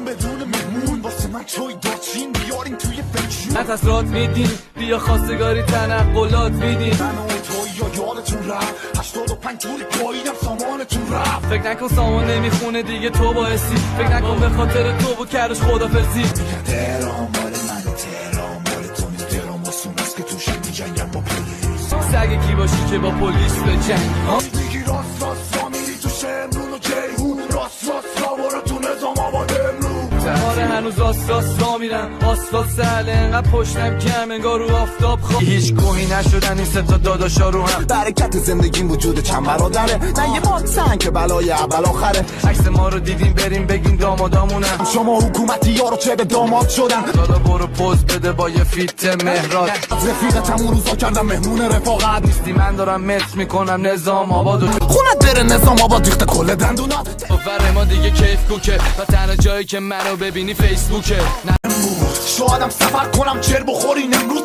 بدون مهمون واسه من چای دارچین بیارین توی فکشون نفسات میدین بیا خواستگاری تنقلات میدین من و توی یا یادتون رفت 85 توری پاییدم سامانتون رفت فکر نکن سامان نمیخونه دیگه تو باعثی فکر نکن به خاطر تو بود کردش خدافزی تهران مال من تهران مال تو نیست تهران واسون است که توشم میجنگم با پلیس سگ کی باشی که با پلیس به جنگ میگی راست راست را میری تو شمرون و جیهون راست راست را برو تو نظام آباد امرون آره هنوز راست را میرم آسفالت سهله انقدر پشتم کم انگار رو آفتاب هیچ گوهی نشدن این ستا داداشا رو هم برکت زندگیم وجود چند برادره نه یه ماکسن که بلای اول آخره عکس ما رو دیدیم بریم بگین دامادامونم شما حکومتی یارو چه به داماد شدن دادا برو پوز بده با یه فیت مهراد از رفیقتم اون روزا کردم مهمون رفاقت نیستی من دارم متر میکنم نظام آبادو خونت بره نظام آباد ریخته کل دندونات بر ما دیگه کیف کوکه و تنها جایی که منو ببینی فیسبوکه شایدم سفر کنم چر بخوری نمروز